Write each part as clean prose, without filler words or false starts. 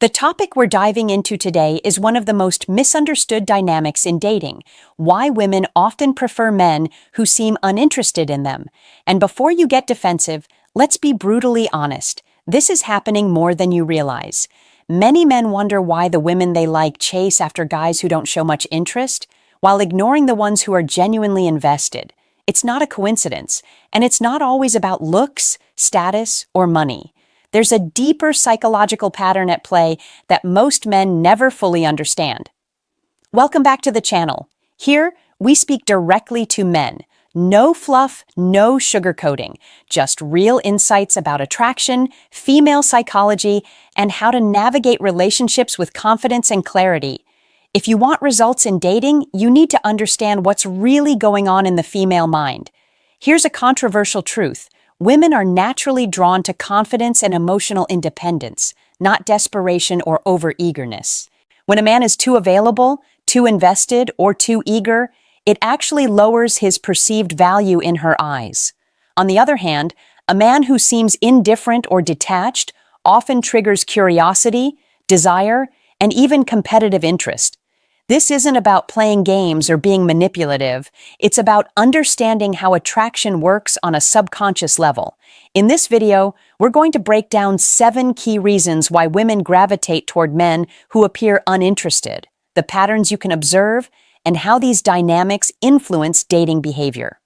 The topic we're diving into today is one of the most misunderstood dynamics in dating: why women often prefer men who seem uninterested in them. And before you get defensive, let's be brutally honest. This is happening more than you realize. Many men wonder why the women they like chase after guys who don't show much interest, while ignoring the ones who are genuinely invested. It's not a coincidence, and it's not always about looks, status, or money. There's a deeper psychological pattern at play that most men never fully understand. Welcome back to the channel. Here, we speak directly to men. No fluff, no sugarcoating, just real insights about attraction, female psychology, and how to navigate relationships with confidence and clarity. If you want results in dating, you need to understand what's really going on in the female mind. Here's a controversial truth. Women are naturally drawn to confidence and emotional independence, not desperation or over-eagerness. When a man is too available, too invested, or too eager, it actually lowers his perceived value in her eyes. On the other hand, a man who seems indifferent or detached often triggers curiosity, desire, and even competitive interest. This isn't about playing games or being manipulative. It's about understanding how attraction works on a subconscious level. In this video, we're going to break down 7 key reasons why women gravitate toward men who appear uninterested, the patterns you can observe, and how these dynamics influence dating behavior.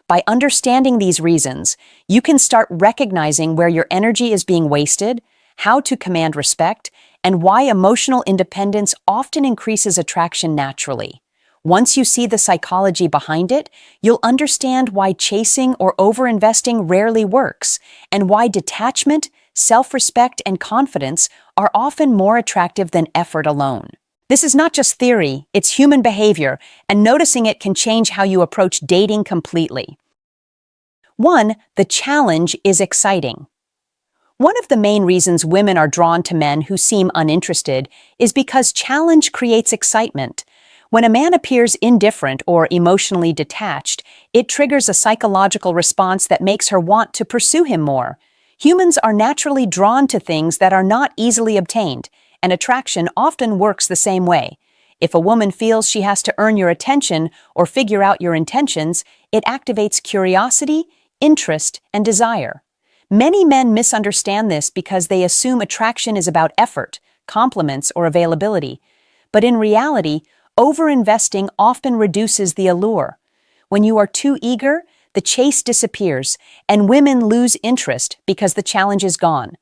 By understanding these reasons, you can start recognizing where your energy is being wasted, how to command respect, and why emotional independence often increases attraction naturally. Once you see the psychology behind it, you'll understand why chasing or overinvesting rarely works, and why detachment, self-respect, and confidence are often more attractive than effort alone. This is not just theory, it's human behavior, and noticing it can change how you approach dating completely. 1. The challenge is exciting. One of the main reasons women are drawn to men who seem uninterested is because challenge creates excitement. When a man appears indifferent or emotionally detached, it triggers a psychological response that makes her want to pursue him more. Humans are naturally drawn to things that are not easily obtained, and attraction often works the same way. If a woman feels she has to earn your attention or figure out your intentions, it activates curiosity, interest, and desire. Many men misunderstand this because they assume attraction is about effort, compliments, or availability. But in reality, overinvesting often reduces the allure. When you are too eager, the chase disappears, and women lose interest because the challenge is gone.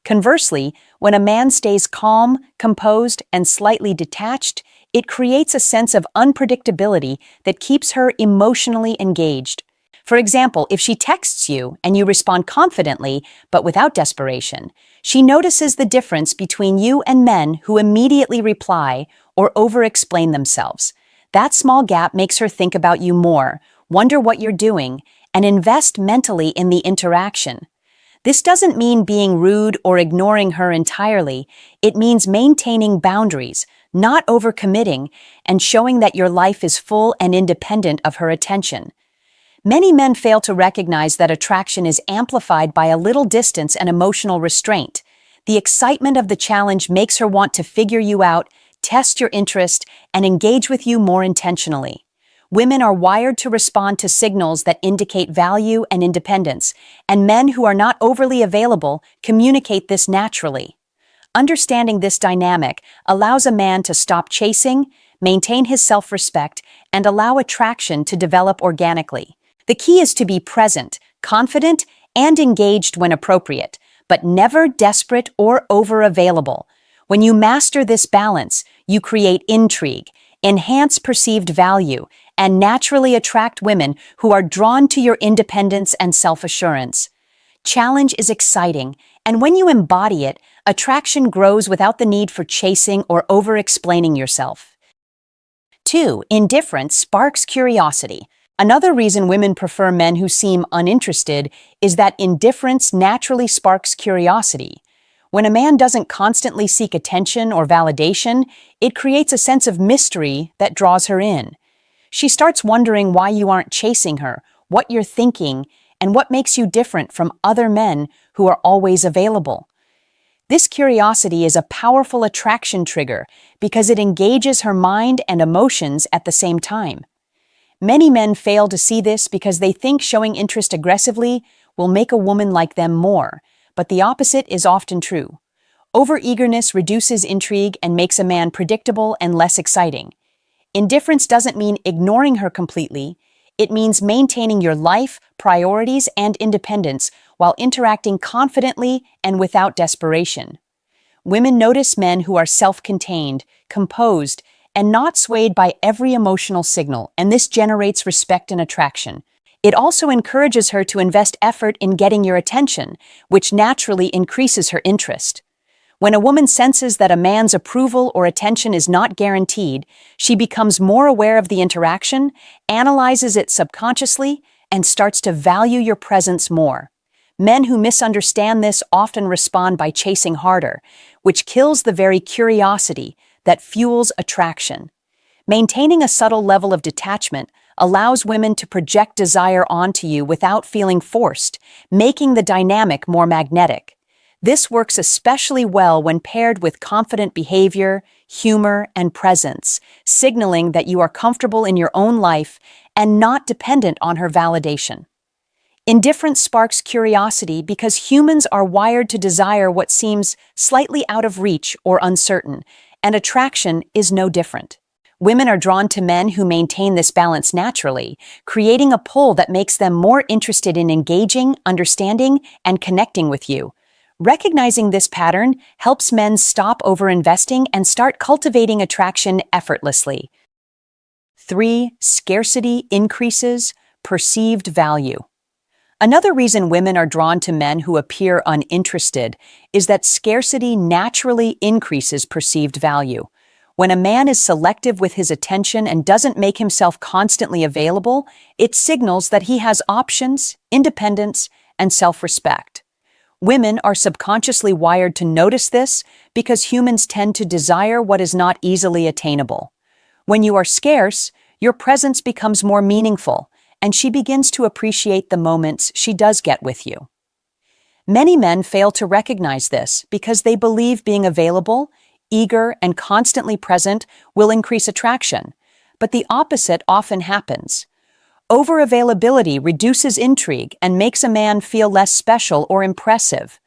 Conversely, when a man stays calm, composed, and slightly detached, it creates a sense of unpredictability that keeps her emotionally engaged. For example, if she texts you and you respond confidently but without desperation, she notices the difference between you and men who immediately reply or over-explain themselves. That small gap makes her think about you more, wonder what you're doing, and invest mentally in the interaction. This doesn't mean being rude or ignoring her entirely. It means maintaining boundaries, not overcommitting, and showing that your life is full and independent of her attention. Many men fail to recognize that attraction is amplified by a little distance and emotional restraint. The excitement of the challenge makes her want to figure you out, test your interest, and engage with you more intentionally. Women are wired to respond to signals that indicate value and independence, and men who are not overly available communicate this naturally. Understanding this dynamic allows a man to stop chasing, maintain his self-respect, and allow attraction to develop organically. The key is to be present, confident, and engaged when appropriate, but never desperate or over-available. When you master this balance, you create intrigue, enhance perceived value, and naturally attract women who are drawn to your independence and self-assurance. Challenge is exciting, and when you embody it, attraction grows without the need for chasing or over-explaining yourself. 2. Indifference sparks curiosity. Another reason women prefer men who seem uninterested is that indifference naturally sparks curiosity. When a man doesn't constantly seek attention or validation, it creates a sense of mystery that draws her in. She starts wondering why you aren't chasing her, what you're thinking, and what makes you different from other men who are always available. This curiosity is a powerful attraction trigger because it engages her mind and emotions at the same time. Many men fail to see this because they think showing interest aggressively will make a woman like them more, but the opposite is often true. Over-eagerness reduces intrigue and makes a man predictable and less exciting. Indifference doesn't mean ignoring her completely. It means maintaining your life, priorities, and independence while interacting confidently and without desperation. Women notice men who are self-contained, composed, and not swayed by every emotional signal, and this generates respect and attraction. It also encourages her to invest effort in getting your attention, which naturally increases her interest. When a woman senses that a man's approval or attention is not guaranteed, she becomes more aware of the interaction, analyzes it subconsciously, and starts to value your presence more. Men who misunderstand this often respond by chasing harder, which kills the very curiosity that fuels attraction. Maintaining a subtle level of detachment allows women to project desire onto you without feeling forced, making the dynamic more magnetic. This works especially well when paired with confident behavior, humor, and presence, signaling that you are comfortable in your own life and not dependent on her validation. Indifference sparks curiosity because humans are wired to desire what seems slightly out of reach or uncertain, and attraction is no different. Women are drawn to men who maintain this balance naturally, creating a pull that makes them more interested in engaging, understanding, and connecting with you. Recognizing this pattern helps men stop overinvesting and start cultivating attraction effortlessly. 3. Scarcity increases perceived value. Another reason women are drawn to men who appear uninterested is that scarcity naturally increases perceived value. When a man is selective with his attention and doesn't make himself constantly available, it signals that he has options, independence, and self-respect. Women are subconsciously wired to notice this because humans tend to desire what is not easily attainable. When you are scarce, your presence becomes more meaningful, and she begins to appreciate the moments she does get with you. Many men fail to recognize this because they believe being available, eager, and constantly present will increase attraction, but the opposite often happens. Over-availability reduces intrigue and makes a man feel less special or impressive.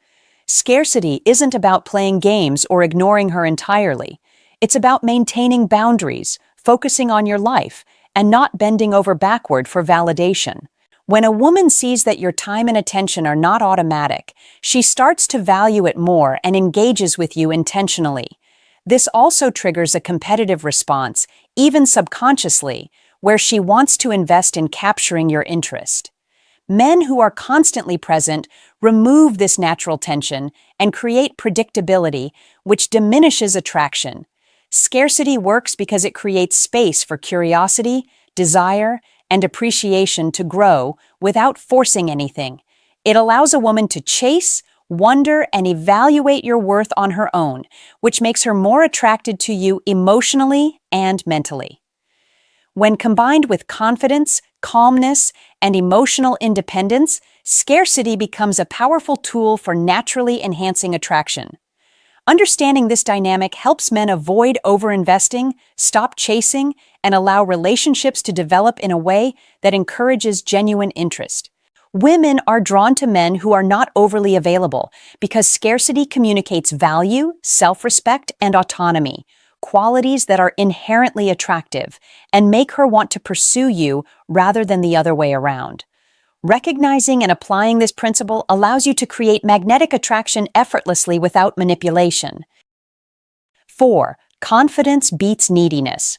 Scarcity isn't about playing games or ignoring her entirely. It's about maintaining boundaries, focusing on your life, and not bending over backward for validation. When a woman sees that your time and attention are not automatic, she starts to value it more and engages with you intentionally. This also triggers a competitive response, even subconsciously, where she wants to invest in capturing your interest. Men who are constantly present remove this natural tension and create predictability, which diminishes attraction. Scarcity works because it creates space for curiosity, desire, and appreciation to grow without forcing anything. It allows a woman to chase, wonder, and evaluate your worth on her own, which makes her more attracted to you emotionally and mentally. When combined with confidence, calmness, and emotional independence, scarcity becomes a powerful tool for naturally enhancing attraction. Understanding this dynamic helps men avoid overinvesting, stop chasing, and allow relationships to develop in a way that encourages genuine interest. Women are drawn to men who are not overly available because scarcity communicates value, self-respect, and autonomy, qualities that are inherently attractive and make her want to pursue you rather than the other way around. Recognizing and applying this principle allows you to create magnetic attraction effortlessly without manipulation. 4. Confidence beats neediness.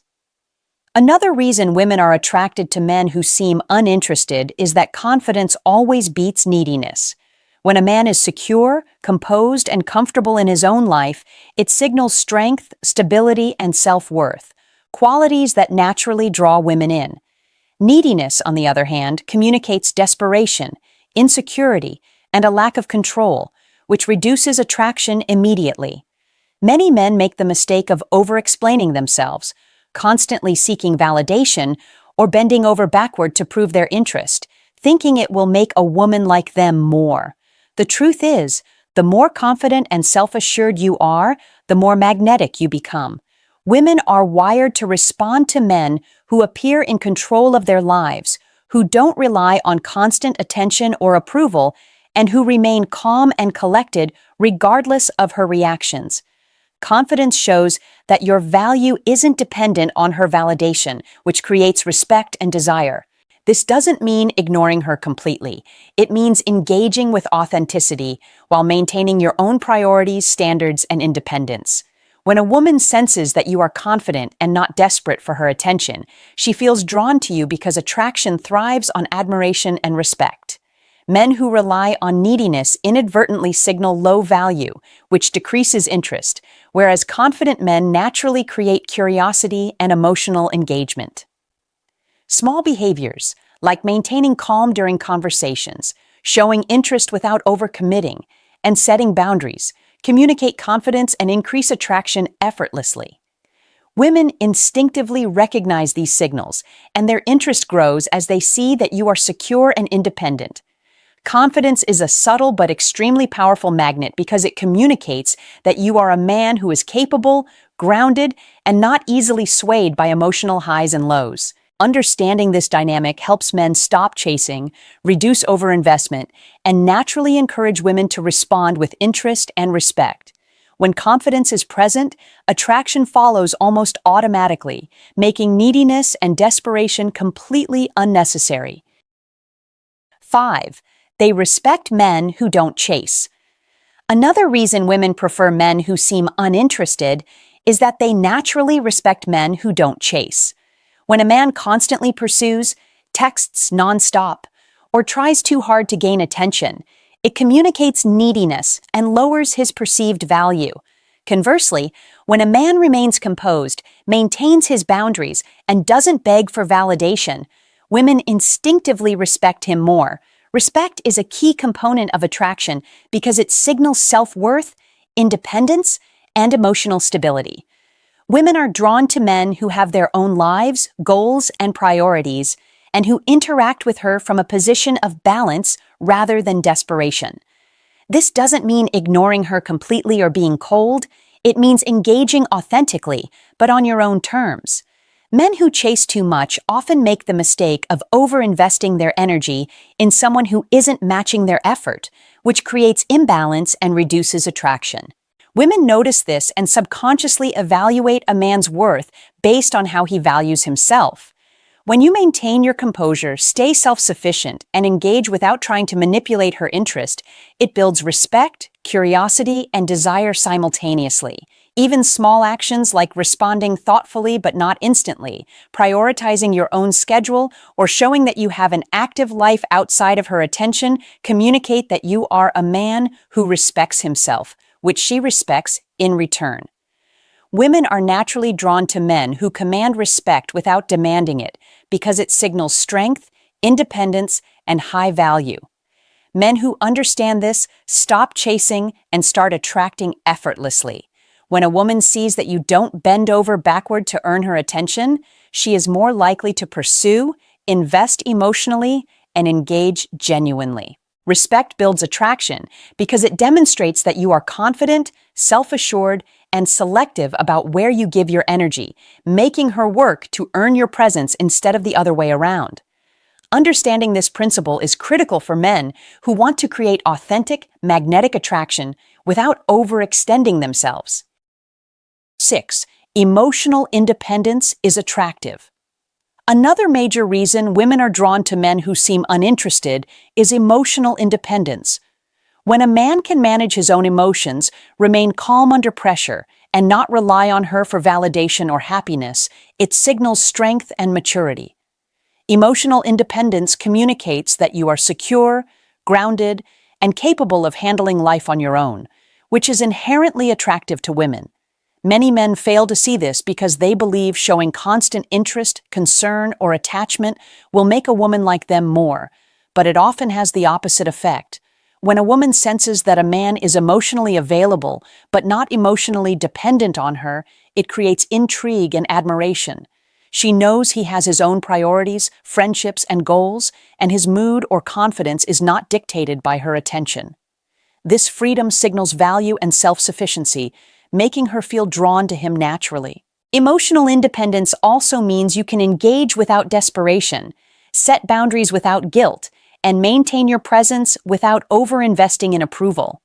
Another reason women are attracted to men who seem uninterested is that confidence always beats neediness. When a man is secure, composed, and comfortable in his own life, it signals strength, stability, and self-worth, qualities that naturally draw women in. Neediness, on the other hand, communicates desperation, insecurity, and a lack of control, which reduces attraction immediately. Many men make the mistake of over-explaining themselves, constantly seeking validation, or bending over backward to prove their interest, thinking it will make a woman like them more. The truth is, The more confident and self-assured you are, the more magnetic you become. Women are wired to respond to men who appear in control of their lives, who don't rely on constant attention or approval, and who remain calm and collected regardless of her reactions. Confidence shows that your value isn't dependent on her validation, which creates respect and desire. This doesn't mean ignoring her completely. It means engaging with authenticity while maintaining your own priorities, standards, and independence. When a woman senses that you are confident and not desperate for her attention, she feels drawn to you because attraction thrives on admiration and respect. Men who rely on neediness inadvertently signal low value, which decreases interest, whereas confident men naturally create curiosity and emotional engagement. Small behaviors, like maintaining calm during conversations, showing interest without overcommitting, and setting boundaries, communicate confidence and increase attraction effortlessly. Women instinctively recognize these signals, and their interest grows as they see that you are secure and independent. Confidence is a subtle but extremely powerful magnet because it communicates that you are a man who is capable, grounded, and not easily swayed by emotional highs and lows. Understanding this dynamic helps men stop chasing, reduce overinvestment, and naturally encourage women to respond with interest and respect. When confidence is present, attraction follows almost automatically, making neediness and desperation completely unnecessary. 5. They respect men who don't chase. Another reason women prefer men who seem uninterested is that they naturally respect men who don't chase. When a man constantly pursues, texts nonstop, or tries too hard to gain attention, it communicates neediness and lowers his perceived value. Conversely, when a man remains composed, maintains his boundaries, and doesn't beg for validation, women instinctively respect him more. Respect is a key component of attraction because it signals self-worth, independence, and emotional stability. Women are drawn to men who have their own lives, goals, and priorities, and who interact with her from a position of balance rather than desperation. This doesn't mean ignoring her completely or being cold. It means engaging authentically, but on your own terms. Men who chase too much often make the mistake of over-investing their energy in someone who isn't matching their effort, which creates imbalance and reduces attraction. Women notice this and subconsciously evaluate a man's worth based on how he values himself. When you maintain your composure, stay self-sufficient, and engage without trying to manipulate her interest, it builds respect, curiosity, and desire simultaneously. Even small actions like responding thoughtfully but not instantly, prioritizing your own schedule, or showing that you have an active life outside of her attention communicate that you are a man who respects himself, which she respects in return. Women are naturally drawn to men who command respect without demanding it because it signals strength, independence, and high value. Men who understand this stop chasing and start attracting effortlessly. When a woman sees that you don't bend over backward to earn her attention, she is more likely to pursue, invest emotionally, and engage genuinely. Respect builds attraction because it demonstrates that you are confident, self-assured, and selective about where you give your energy, making her work to earn your presence instead of the other way around. Understanding this principle is critical for men who want to create authentic, magnetic attraction without overextending themselves. 6. Emotional independence is attractive. Another major reason women are drawn to men who seem uninterested is emotional independence. When a man can manage his own emotions, remain calm under pressure, and not rely on her for validation or happiness, it signals strength and maturity. Emotional independence communicates that you are secure, grounded, and capable of handling life on your own, which is inherently attractive to women. Many men fail to see this because they believe showing constant interest, concern, or attachment will make a woman like them more, but it often has the opposite effect. When a woman senses that a man is emotionally available but not emotionally dependent on her, it creates intrigue and admiration. She knows he has his own priorities, friendships, and goals, and his mood or confidence is not dictated by her attention. This freedom signals value and self-sufficiency, making her feel drawn to him naturally. Emotional independence also means you can engage without desperation, set boundaries without guilt, and maintain your presence without over-investing in approval.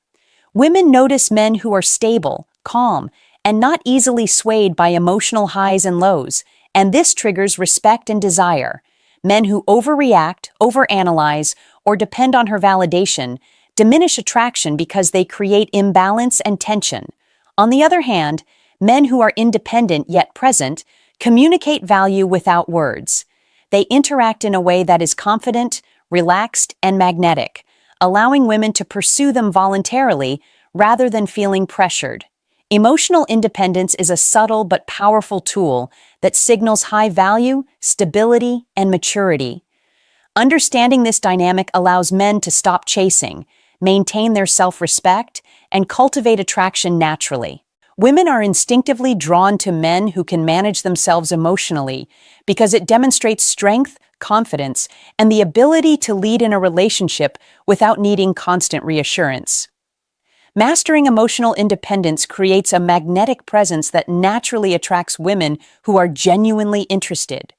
Women notice men who are stable, calm, and not easily swayed by emotional highs and lows, and this triggers respect and desire. Men who overreact, overanalyze, or depend on her validation diminish attraction because they create imbalance and tension. On the other hand, men who are independent yet present communicate value without words. They interact in a way that is confident, relaxed, and magnetic, allowing women to pursue them voluntarily rather than feeling pressured. Emotional independence is a subtle but powerful tool that signals high value, stability, and maturity. Understanding this dynamic allows men to stop chasing, maintain their self-respect, and cultivate attraction naturally. Women are instinctively drawn to men who can manage themselves emotionally because it demonstrates strength, confidence, and the ability to lead in a relationship without needing constant reassurance. Mastering emotional independence creates a magnetic presence that naturally attracts women who are genuinely interested.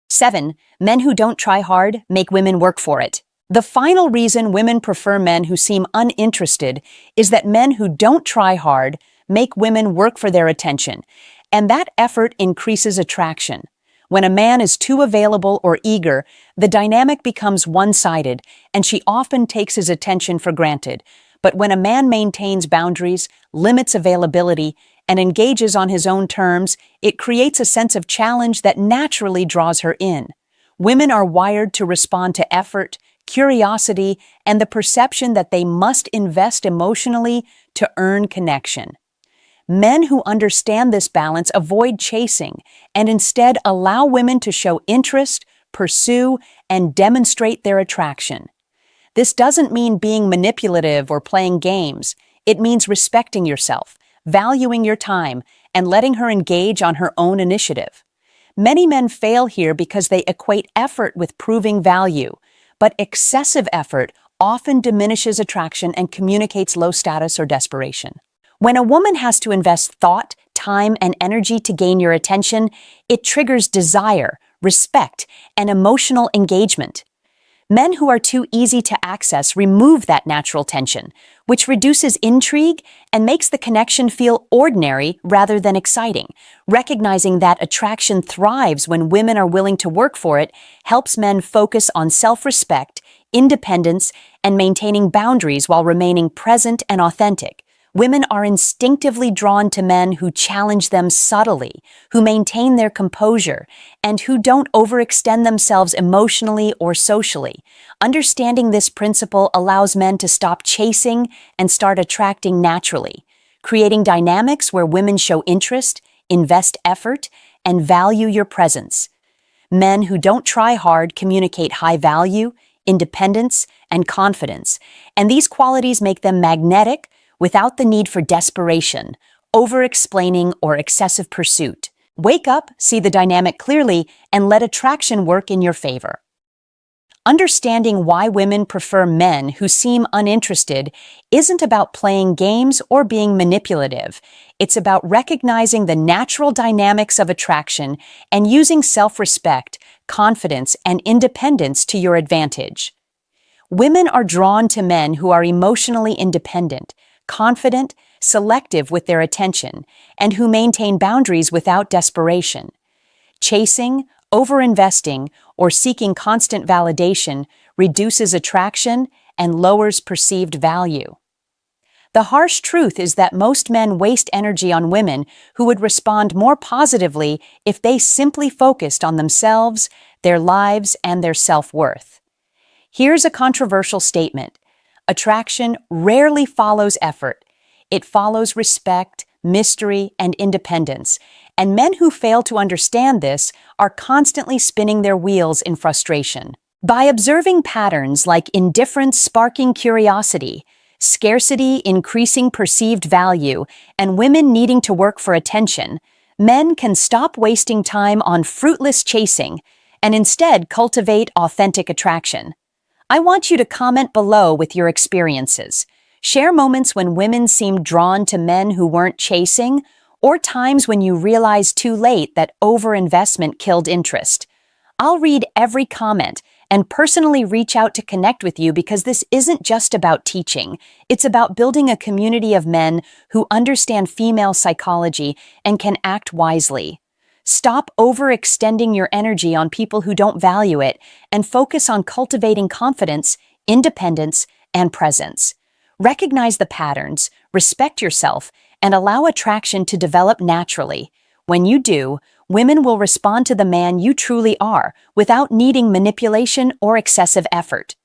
7. Men who don't try hard make women work for it. The final reason women prefer men who seem uninterested is that men who don't try hard make women work for their attention, and that effort increases attraction. When a man is too available or eager, the dynamic becomes one-sided, and she often takes his attention for granted. But when a man maintains boundaries, limits availability, and engages on his own terms, it creates a sense of challenge that naturally draws her in. Women are wired to respond to effort, curiosity, and the perception that they must invest emotionally to earn connection. Men who understand this balance avoid chasing and instead allow women to show interest, pursue, and demonstrate their attraction. This doesn't mean being manipulative or playing games. It means respecting yourself, valuing your time, and letting her engage on her own initiative. Many men fail here because they equate effort with proving value, but excessive effort often diminishes attraction and communicates low status or desperation. When a woman has to invest thought, time, and energy to gain your attention, it triggers desire, respect, and emotional engagement. Men who are too easy to access remove that natural tension, which reduces intrigue and makes the connection feel ordinary rather than exciting. Recognizing that attraction thrives when women are willing to work for it helps men focus on self-respect, independence, and maintaining boundaries while remaining present and authentic. Women are instinctively drawn to men who challenge them subtly, who maintain their composure, and who don't overextend themselves emotionally or socially. Understanding this principle allows men to stop chasing and start attracting naturally, creating dynamics where women show interest, invest effort, and value your presence. Men who don't try hard communicate high value, independence, and confidence, and these qualities make them magnetic without the need for desperation, over-explaining, or excessive pursuit. Wake up, see the dynamic clearly, and let attraction work in your favor. Understanding why women prefer men who seem uninterested isn't about playing games or being manipulative. It's about recognizing the natural dynamics of attraction and using self-respect, confidence, and independence to your advantage. Women are drawn to men who are emotionally independent, confident, selective with their attention, and who maintain boundaries without desperation. Chasing, overinvesting, or seeking constant validation reduces attraction and lowers perceived value. The harsh truth is that most men waste energy on women who would respond more positively if they simply focused on themselves, their lives, and their self-worth. Here's a controversial statement. Attraction rarely follows effort. It follows respect, mystery, and independence, and men who fail to understand this are constantly spinning their wheels in frustration. By observing patterns like indifference sparking curiosity, scarcity increasing perceived value, and women needing to work for attention, men can stop wasting time on fruitless chasing and instead cultivate authentic attraction. I want you to comment below with your experiences. Share moments when women seemed drawn to men who weren't chasing, or times when you realized too late that overinvestment killed interest. I'll read every comment and personally reach out to connect with you because this isn't just about teaching. It's about building a community of men who understand female psychology and can act wisely. Stop overextending your energy on people who don't value it and focus on cultivating confidence, independence, and presence. Recognize the patterns, respect yourself, and allow attraction to develop naturally. When you do, women will respond to the man you truly are without needing manipulation or excessive effort.